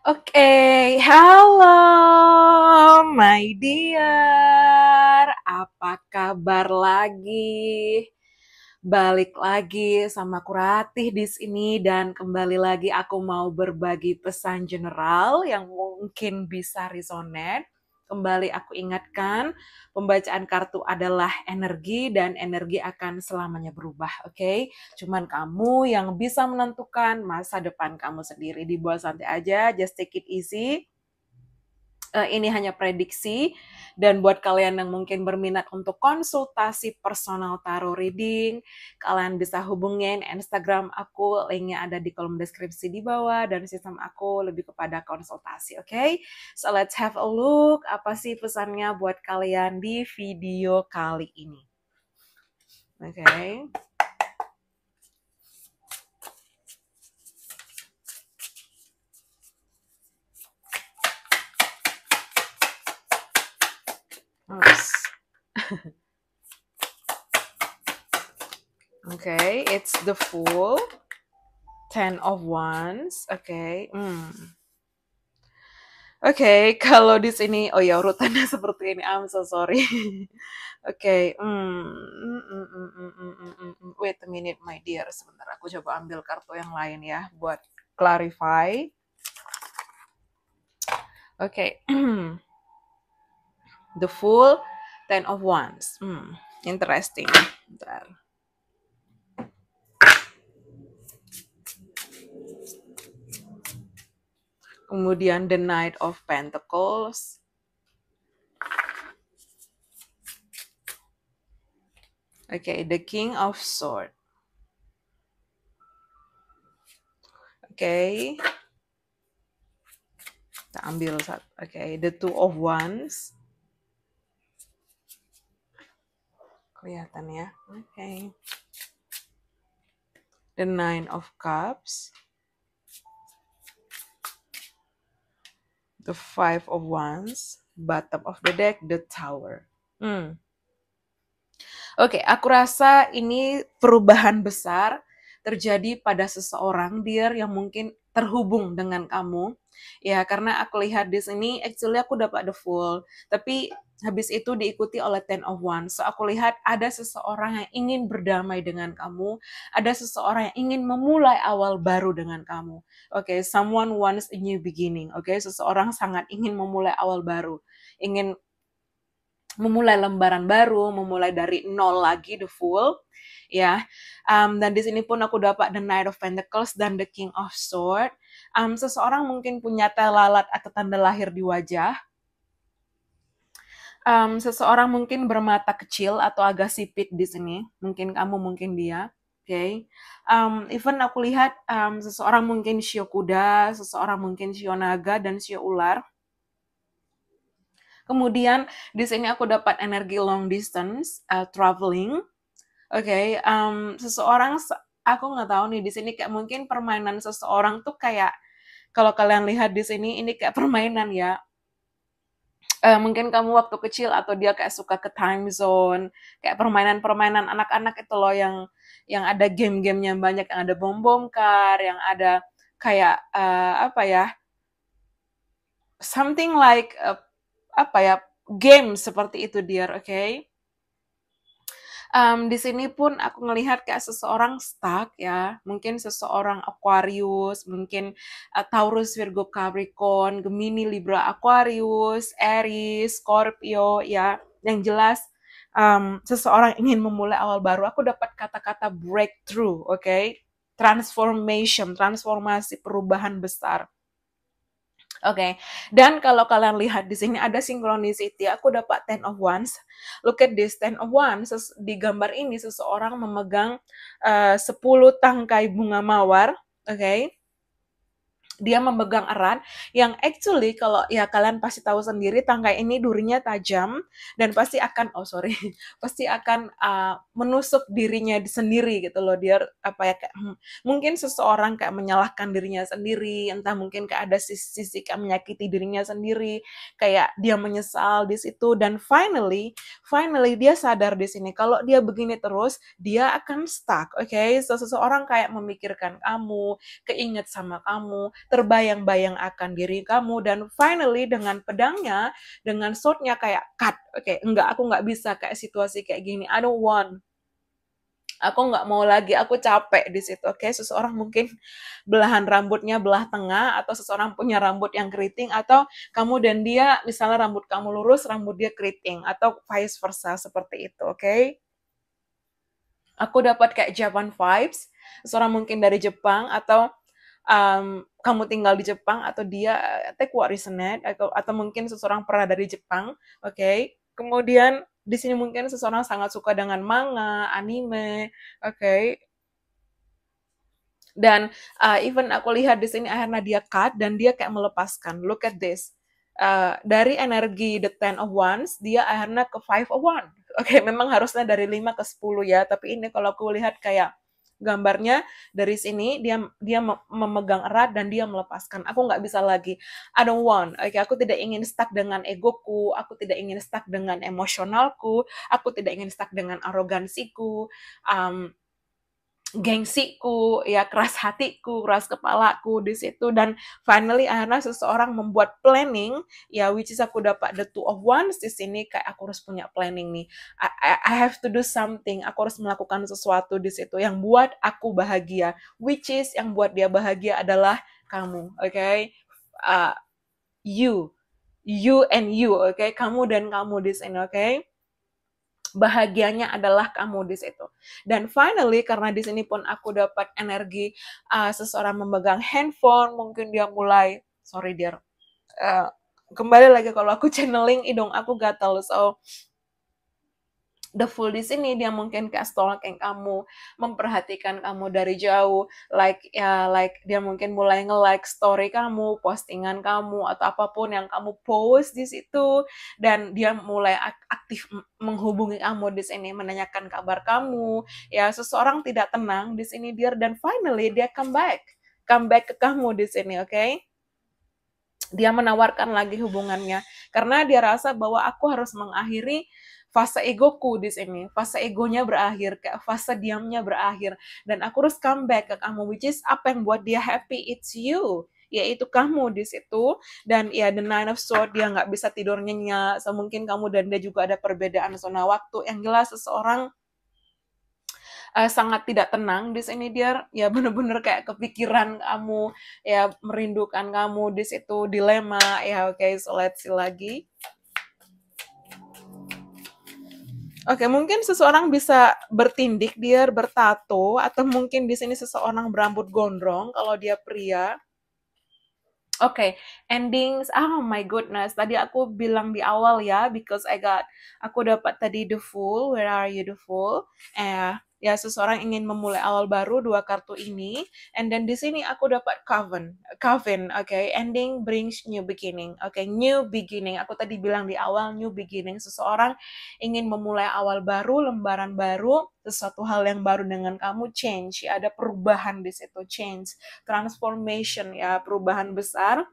Oke, halo my dear, apa kabar lagi? Balik lagi sama aku Ratih di sini dan kembali lagi aku mau berbagi pesan general yang mungkin bisa resonate. Kembali aku ingatkan, pembacaan kartu adalah energi dan energi akan selamanya berubah, oke? Cuman kamu yang bisa menentukan masa depan kamu sendiri. Dibawa santai aja, just take it easy. Ini hanya prediksi, dan buat kalian yang mungkin berminat untuk konsultasi personal tarot reading, kalian bisa hubungin Instagram aku, linknya ada di kolom deskripsi di bawah, dan sistem aku lebih kepada konsultasi, oke? So let's have a look, apa sih pesannya buat kalian di video kali ini. Oke. Okay, it's the Fool, 10 of Wands. Okay. Oke, kalau di sini, oh ya urutannya seperti ini. I'm so sorry. Oke, wait a minute, my dear. Sebentar, aku coba ambil kartu yang lain ya buat clarify. Oke, the Fool, 10 of Wands. Interesting. Bentar. Kemudian the Knight of Pentacles. Okay, the King of Swords. Okay. Kita ambil satu. Okay, the Two of Wands. Kelihatan ya. Okay. The Nine of Cups. The Five of Wands. Bottom of the deck, the Tower. Oke, aku rasa ini perubahan besar terjadi pada seseorang, dear, yang mungkin terhubung dengan kamu. Ya, karena aku lihat di sini, actually aku dapat the Fool, tapi habis itu diikuti oleh 10 of Wands. So, aku lihat ada seseorang yang ingin berdamai dengan kamu, ada seseorang yang ingin memulai awal baru dengan kamu. Oke, someone wants a new beginning. Oke, seseorang sangat ingin memulai awal baru, ingin memulai lembaran baru, memulai dari nol lagi, the Fool, ya. Dan di sini pun aku dapat the Knight of Pentacles dan the King of Swords. Seseorang mungkin punya lalat atau tanda lahir di wajah. Seseorang mungkin bermata kecil atau agak sipit di sini. Mungkin kamu, mungkin dia. Okay. Even aku lihat seseorang mungkin shio kuda, seseorang mungkin shio naga dan shio ular. Kemudian di sini aku dapat energi long distance, traveling. Oke, seseorang, aku nggak tahu nih di sini kayak mungkin permainan seseorang tuh kayak, kalau kalian lihat di sini ini kayak permainan ya. Mungkin kamu waktu kecil atau dia kayak suka ke time zone, kayak permainan-permainan anak-anak itu loh yang ada game-gamenya banyak, yang ada bom-bom kar, yang ada kayak apa ya, something like apa ya, game seperti itu, dear, oke? Di sini pun aku ngelihat kayak seseorang stuck ya, mungkin seseorang Aquarius, mungkin Taurus, Virgo, Capricorn, Gemini, Libra, Aquarius, Aries, Scorpio ya. Yang jelas seseorang ingin memulai awal baru. Aku dapat kata-kata breakthrough, oke? Transformation, transformasi, perubahan besar. Oke, dan kalau kalian lihat di sini ada synchronicity, aku dapat 10 of Wands. Look at this, 10 of Wands. Di gambar ini seseorang memegang 10 tangkai bunga mawar, oke? Dia memegang erat, yang actually kalau ya kalian pasti tahu sendiri, tangkai ini durinya tajam dan pasti akan, pasti akan menusuk dirinya sendiri gitu loh. Dia apa ya, kayak mungkin seseorang kayak menyalahkan dirinya sendiri, entah mungkin kayak ada sisi kayak menyakiti dirinya sendiri, kayak dia menyesal di situ, dan finally dia sadar di sini kalau dia begini terus dia akan stuck, oke? Seseorang kayak memikirkan kamu, keinget sama kamu, terbayang-bayang akan diri kamu, dan finally dengan pedangnya, dengan swordnya kayak cut. Oke, enggak, aku nggak bisa kayak situasi kayak gini. I don't want. Aku nggak mau lagi, aku capek di situ. Oke, seseorang mungkin belahan rambutnya belah tengah, atau seseorang punya rambut yang keriting, atau kamu dan dia misalnya rambut kamu lurus, rambut dia keriting, atau vice versa seperti itu. Oke, aku dapat kayak Japan vibes. Seseorang mungkin dari Jepang, atau kamu tinggal di Jepang, atau dia take what resonate, atau mungkin seseorang pernah dari Jepang. Oke, kemudian di sini mungkin seseorang sangat suka dengan manga, anime. Oke, dan even aku lihat di sini akhirnya dia cut dan dia kayak melepaskan. Look at this. Dari energi the Ten of Wands, dia akhirnya ke Five of Wands. Oke, memang harusnya dari 5 ke 10 ya, tapi ini kalau aku lihat kayak gambarnya dari sini, dia memegang erat dan dia melepaskan. Aku nggak bisa lagi. I don't want. Oke, aku tidak ingin stuck dengan egoku, aku tidak ingin stuck dengan emosionalku, aku tidak ingin stuck dengan arogansiku, gengsiku, ya keras hatiku, keras kepalaku di situ. Dan finally akhirnya seseorang membuat planning, ya which is aku dapat the Two of Wands di sini, kayak aku harus punya planning nih. I have to do something, aku harus melakukan sesuatu di situ yang buat aku bahagia, which is yang buat dia bahagia adalah kamu, oke? Uh, you and you, oke? Kamu dan kamu di sini, oke? Bahagianya adalah kamu di situ. Dan finally, karena di sini pun aku dapat energi seseorang memegang handphone, mungkin dia mulai, sorry dear, kembali lagi kalau aku channeling, hidung aku gatal. So the Fool di sini dia mungkin kayak stalking kamu, memperhatikan kamu dari jauh, like dia mungkin mulai nge-like story kamu, postingan kamu, atau apapun yang kamu post di situ, dan dia mulai aktif menghubungi kamu di sini, menanyakan kabar kamu. Ya, seseorang tidak tenang di sini dear, dan finally dia come back ke kamu di sini, oke? Dia menawarkan lagi hubungannya karena dia rasa bahwa aku harus mengakhiri fase egoku di sini, fase egonya berakhir, kayak fase diamnya berakhir, dan aku harus come back ke kamu, which is apa yang buat dia happy, it's you, yaitu kamu di situ. Dan ya the Nine of Swords, dia nggak bisa tidur nyenyak, so mungkin kamu dan dia juga ada perbedaan zona waktu. Yang jelas seseorang sangat tidak tenang di sini dia, ya bener-bener kayak kepikiran kamu, ya merindukan kamu di situ, dilema ya. Oke, so let's see lagi. Oke, mungkin seseorang bisa bertindik, dia bertato, atau mungkin di sini seseorang berambut gondrong kalau dia pria. Oke, endings. Oh my goodness. Tadi aku bilang di awal ya, because aku dapat tadi the Fool. Where are you, the Fool? Ya seseorang ingin memulai awal baru, 2 kartu ini. And then di sini aku dapat Coven. Oke. Ending brings new beginning. Oke, new beginning. Aku tadi bilang di awal new beginning. Seseorang ingin memulai awal baru, lembaran baru, sesuatu hal yang baru dengan kamu, change. Ya, ada perubahan di situ, change, transformation, ya perubahan besar.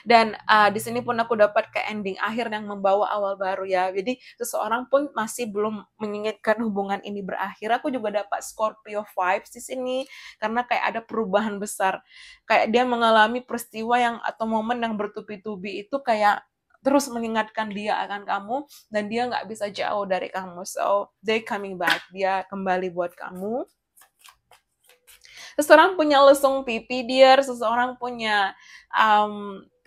Dan di sini pun aku dapat ke ending akhir yang membawa awal baru ya. Jadi seseorang pun masih belum menginginkan hubungan ini berakhir. Aku juga dapat Scorpio vibes di sini karena kayak ada perubahan besar. Kayak dia mengalami peristiwa yang atau momen yang bertubi-tubi itu, kayak terus mengingatkan dia akan kamu, dan dia nggak bisa jauh dari kamu. So they coming back, dia kembali buat kamu. Seseorang punya lesung pipi dia, seseorang punya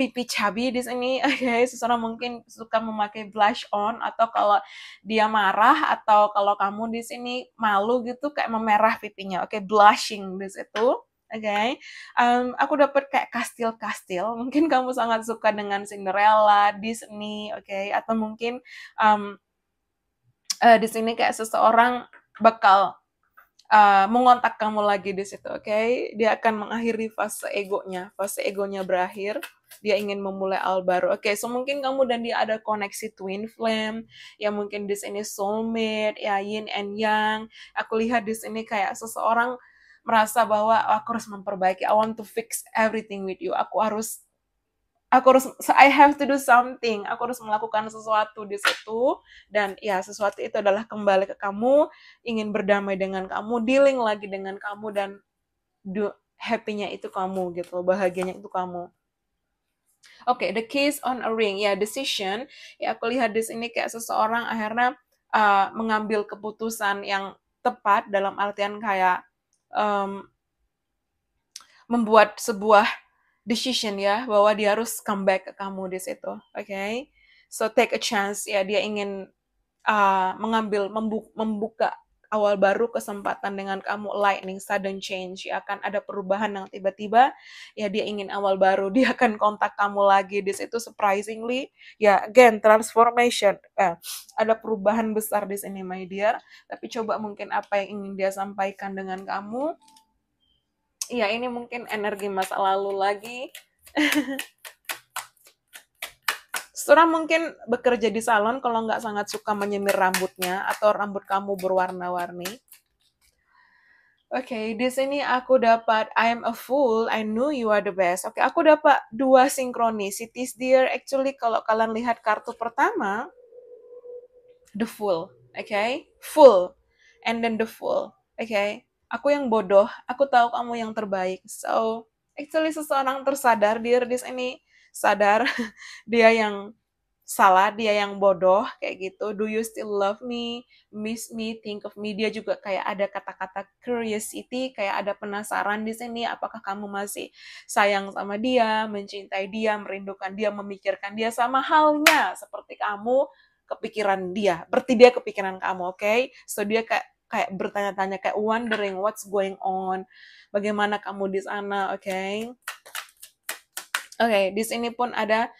pipi cabi di sini. Oke, seseorang mungkin suka memakai blush on, atau kalau dia marah, atau kalau kamu di sini malu gitu kayak memerah pipinya. Oke, blushing di situ. Oke, aku dapat kayak kastil. Mungkin kamu sangat suka dengan Cinderella, Disney, oke, atau mungkin di sini kayak seseorang bakal mengontak kamu lagi di situ, oke? Dia akan mengakhiri fase egonya berakhir. Dia ingin memulai awal baru. Oke, so mungkin kamu dan dia ada koneksi twin flame, ya mungkin di sini soulmate, ya yin and yang. Aku lihat di sini kayak seseorang merasa bahwa aku harus memperbaiki. I want to fix everything with you. I have to do something. Aku harus melakukan sesuatu di situ, dan ya sesuatu itu adalah kembali ke kamu, ingin berdamai dengan kamu, dealing lagi dengan kamu, dan happy-nya itu kamu gitu, bahagianya itu kamu. Oke, the case on a ring, ya decision. Ya aku lihat di sini kayak seseorang akhirnya mengambil keputusan yang tepat dalam artian kayak um, membuat sebuah decision ya bahwa dia harus come back ke kamu di situ. Oke, so take a chance ya, dia ingin membuka awal baru, kesempatan dengan kamu, lightning sudden change ya, akan ada perubahan yang tiba-tiba ya, dia ingin awal baru, dia akan kontak kamu lagi di situ surprisingly ya, again transformation, ada perubahan besar di sini my dear. Tapi coba mungkin apa yang ingin dia sampaikan dengan kamu ya, ini mungkin energi masa lalu lagi. Seorang mungkin bekerja di salon kalau nggak sangat suka menyemir rambutnya atau rambut kamu berwarna-warni. Oke, di sini aku dapat I am a fool, I knew you are the best. Oke, aku dapat 2 synchronicities dear. Actually kalau kalian lihat kartu pertama, the fool, okay? Full, and then the fool, okay? Aku yang bodoh, aku tahu kamu yang terbaik. So, actually seseorang tersadar dear di sini, sadar dia yang salah, dia yang bodoh kayak gitu. Do you still love me, miss me, think of me? Dia juga kayak ada kata-kata curiosity, kayak ada penasaran di sini, apakah kamu masih sayang sama dia, mencintai dia, merindukan dia, memikirkan dia, sama halnya seperti kamu kepikiran dia, berarti dia kepikiran kamu, oke? So dia kayak bertanya-tanya, kayak wondering what's going on, bagaimana kamu di sana, oke? Oke, di sini pun ada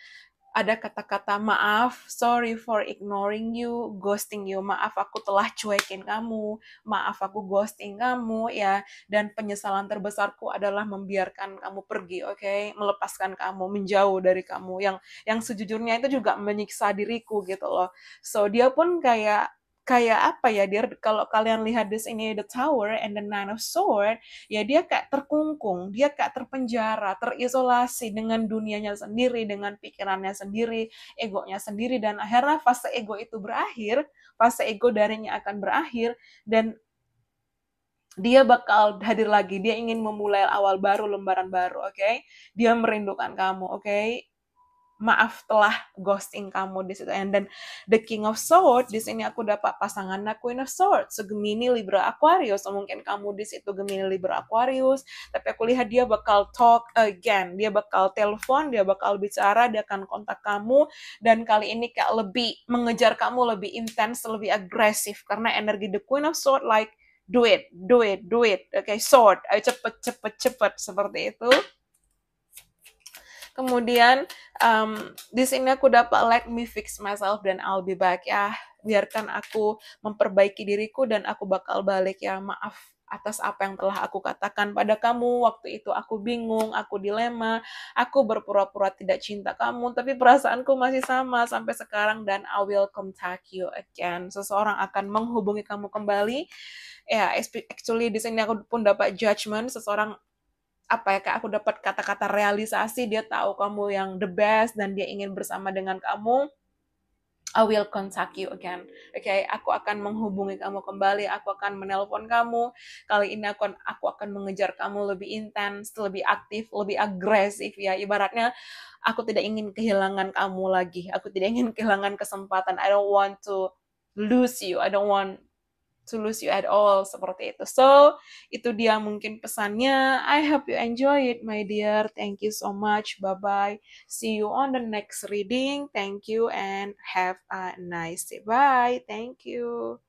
kata-kata maaf, sorry for ignoring you, ghosting you, maaf aku telah cuekin kamu, maaf aku ghosting kamu ya, dan penyesalan terbesarku adalah membiarkan kamu pergi, oke? Melepaskan kamu, menjauh dari kamu, yang sejujurnya itu juga menyiksa diriku gitu loh. So dia pun kayak apa ya, dia kalau kalian lihat di sini the Tower and the Nine of Swords, ya dia kayak terkungkung, dia kayak terpenjara, terisolasi dengan dunianya sendiri, dengan pikirannya sendiri, egonya sendiri, dan akhirnya fase ego itu berakhir, fase ego darinya akan berakhir, dan dia bakal hadir lagi, dia ingin memulai awal baru, lembaran baru, oke? Dia merindukan kamu, oke? Maaf telah ghosting kamu di situ. And then the King of Swords, di sini aku dapat pasangannya Queen of Swords, so Gemini, Libra, Aquarius. So mungkin kamu di situ Gemini, Libra, Aquarius, tapi aku lihat dia bakal talk again, dia bakal telepon, dia bakal bicara, dia akan kontak kamu, dan kali ini kayak lebih mengejar kamu, lebih intens, lebih agresif, karena energi the Queen of Swords like do it, okay, sword, ayo cepet, seperti itu. Kemudian di sini aku dapat let me fix myself dan I'll be back ya. Biarkan aku memperbaiki diriku dan aku bakal balik ya. Maaf atas apa yang telah aku katakan pada kamu. Waktu itu aku bingung, aku dilema, aku berpura-pura tidak cinta kamu, tapi perasaanku masih sama sampai sekarang, dan I will contact you again. Seseorang akan menghubungi kamu kembali. Ya, actually di sini aku pun dapat judgment, seseorang apa ya, kayak aku dapat kata-kata realisasi, dia tahu kamu yang the best dan dia ingin bersama dengan kamu. I will contact you again. Okay, aku akan menghubungi kamu kembali, aku akan menelpon kamu. Kali ini aku akan mengejar kamu lebih intens, lebih aktif, lebih agresif ya. Ibaratnya aku tidak ingin kehilangan kamu lagi. Aku tidak ingin kehilangan kesempatan. I don't want to lose you. I don't want to lose you at all, seperti itu. So, itu dia mungkin pesannya. I hope you enjoy it, my dear. Thank you so much. Bye-bye. See you on the next reading. Thank you and have a nice day. Bye. Thank you.